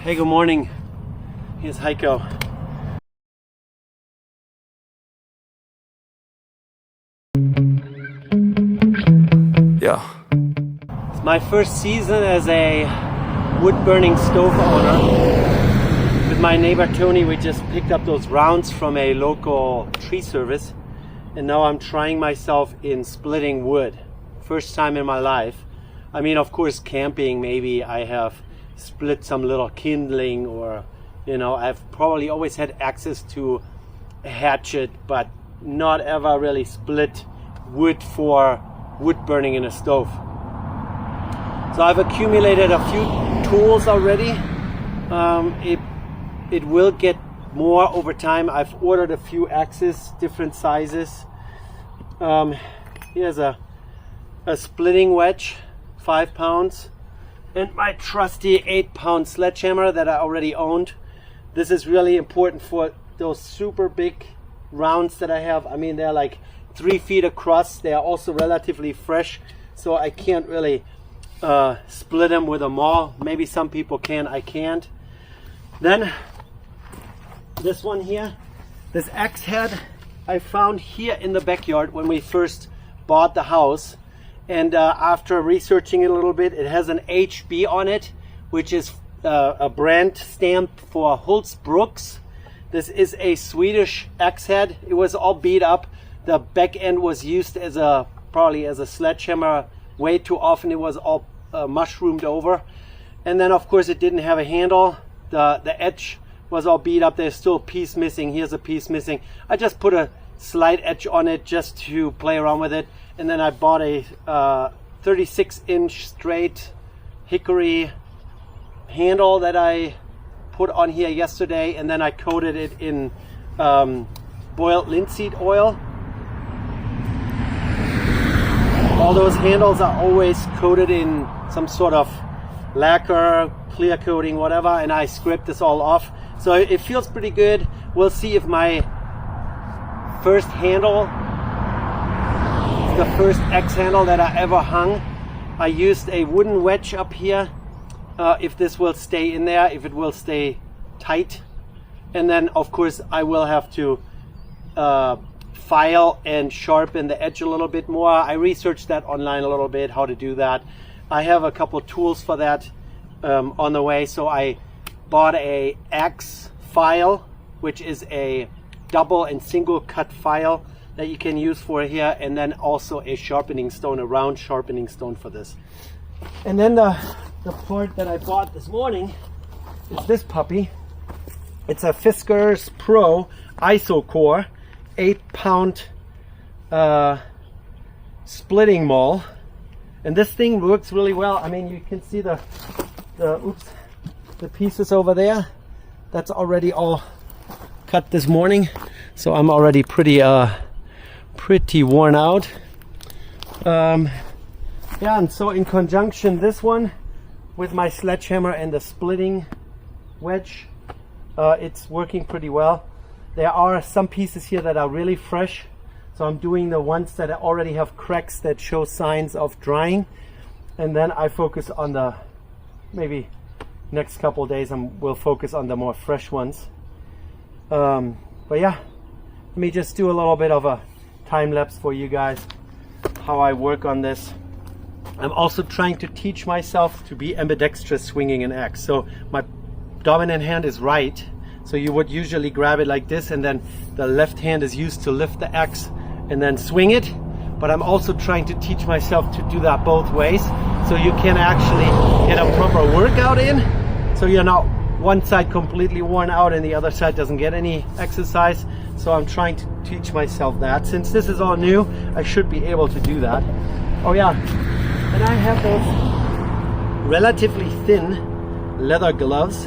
Hey, good morning. Here's Heiko. Yeah. It's my first season as a wood-burning stove owner. With my neighbor Tony, we just picked up those rounds from a local tree service. And now I'm trying myself in splitting wood. First time in my life. I mean, of course, camping, maybe I have split some little kindling, or, you know, I've probably always had access to a hatchet, but not ever really split wood for wood burning in a stove. So I've accumulated a few tools already. It will get more over time. I've ordered a few axes, different sizes. Here's a splitting wedge, 5 pounds, and my trusty 8-pound sledgehammer that I already owned. This is really important for those super big rounds that I have. I mean, they're like 3 feet across. They are also relatively fresh, so I can't really split them with a maul. Maybe some people can, I can't. Then this one here, this axe head I found here in the backyard when we first bought the house. And after researching it a little bit, it has an HB on it, which is a brand stamp for Holzbrooks. This is a Swedish axe head. It was all beat up. The back end was used as probably as a sledgehammer way too often. It was all mushroomed over. And then of course it didn't have a handle. The edge was all beat up. There's still a piece missing. Here's a piece missing. I just put a slight edge on it just to play around with it. And then I bought a 36-inch straight hickory handle that I put on here yesterday, and then I coated it in boiled linseed oil. All those handles are always coated in some sort of lacquer, clear coating, whatever, and I scraped this all off. So it feels pretty good. We'll see if my first handle, the first axe handle that I ever hung. I used a wooden wedge up here. If this will stay in there, if it will stay tight. And then of course I will have to file and sharpen the edge a little bit more. I researched that online a little bit, how to do that. I have a couple tools for that on the way. So I bought a axe file, which is a double and single cut file that you can use for here, and then also a sharpening stone, a round sharpening stone for this. And then the part that I bought this morning is this puppy. It's a Fiskars Pro IsoCore 8-pound splitting maul, and this thing works really well. I mean, you can see the pieces over there. That's already all cut this morning, so I'm already pretty worn out. Yeah, and so in conjunction this one with my sledgehammer and the splitting wedge, it's working pretty well. There are some pieces here that are really fresh, so I'm doing the ones that already have cracks that show signs of drying, and then I focus on the, maybe next couple of days we'll focus on the more fresh ones. But yeah, let me just do a little bit of a time lapse for you guys, how I work on this. I'm also trying to teach myself to be ambidextrous swinging an axe. So my dominant hand is right, so you would usually grab it like this, and then the left hand is used to lift the axe and then swing it. But I'm also trying to teach myself to do that both ways, so you can actually get a proper workout in, so you're not one side completely worn out and the other side doesn't get any exercise. So I'm trying to teach myself that. Since this is all new, I should be able to do that. Oh yeah, and I have those relatively thin leather gloves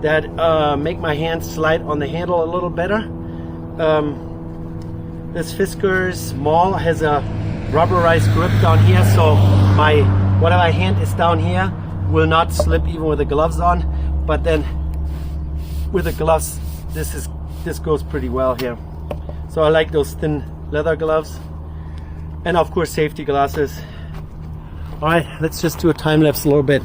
that make my hands slide on the handle a little better. This Fiskars maul has a rubberized grip down here, so whatever hand is down here will not slip even with the gloves on. But then with the gloves, this goes pretty well here. So I like those thin leather gloves, and of course safety glasses. All right, let's just do a time lapse a little bit.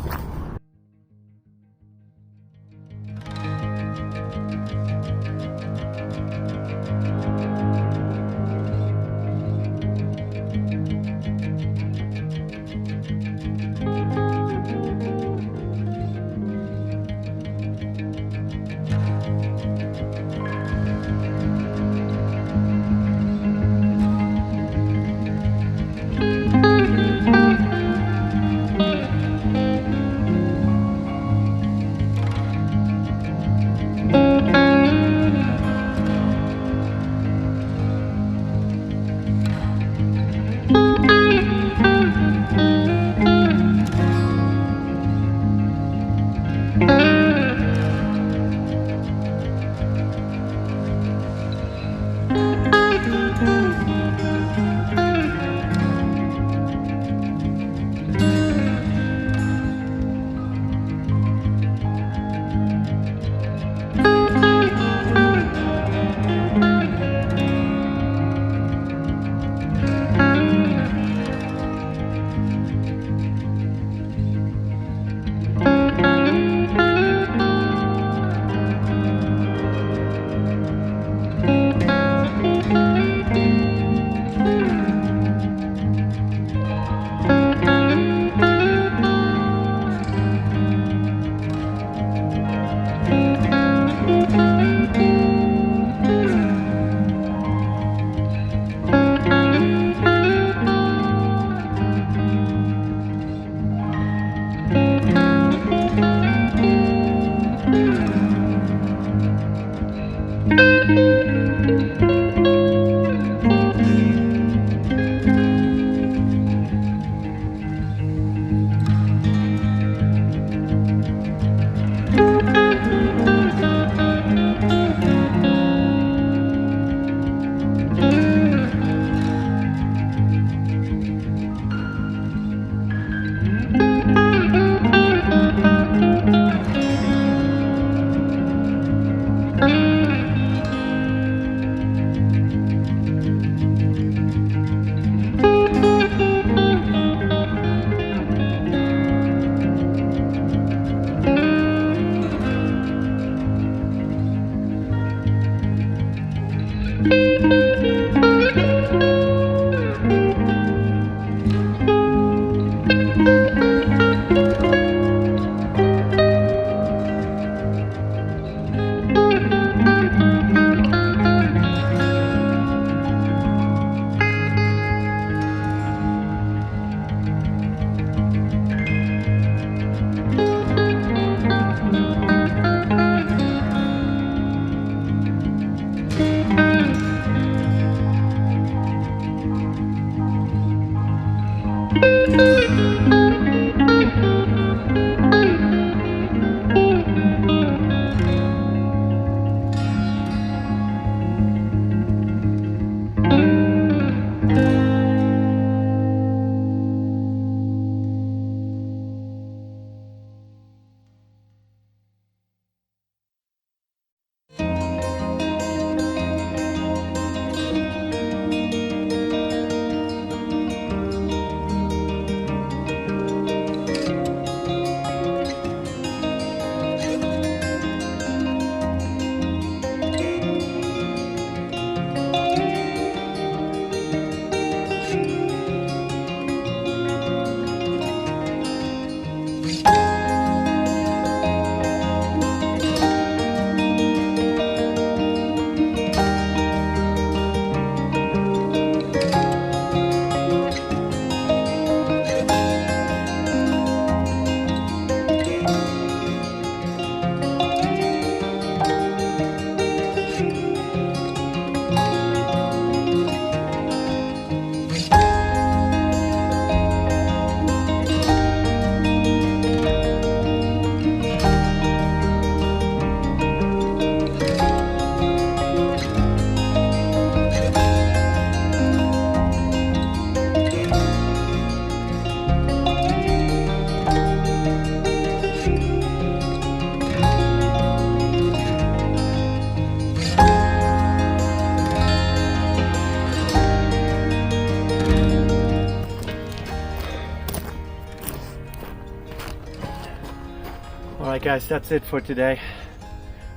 Alright guys, that's it for today.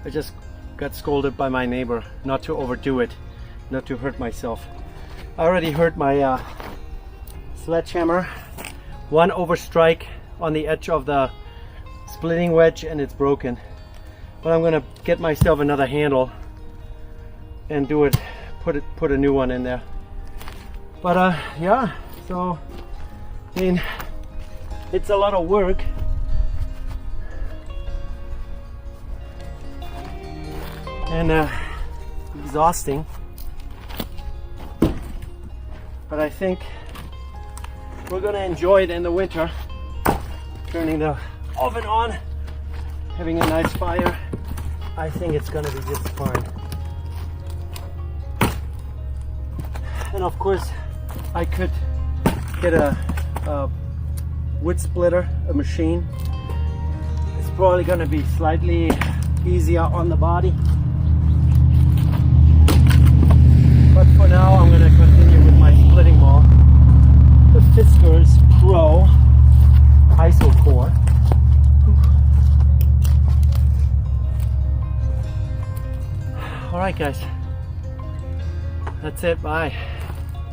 I just got scolded by my neighbor not to overdo it, not to hurt myself. I already hurt my sledgehammer. One overstrike on the edge of the splitting wedge and it's broken. But I'm gonna get myself another handle and do it, put a new one in there. But yeah, so I mean, it's a lot of work. And exhausting. But I think we're gonna enjoy it in the winter. Turning the oven on, having a nice fire. I think it's gonna be just fine. And of course, I could get a wood splitter, a machine. It's probably gonna be slightly easier on the body. But for now, I'm gonna continue with my splitting maul, the Fiskars Pro IsoCore. All right, guys, that's it. Bye.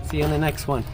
See you in the next one.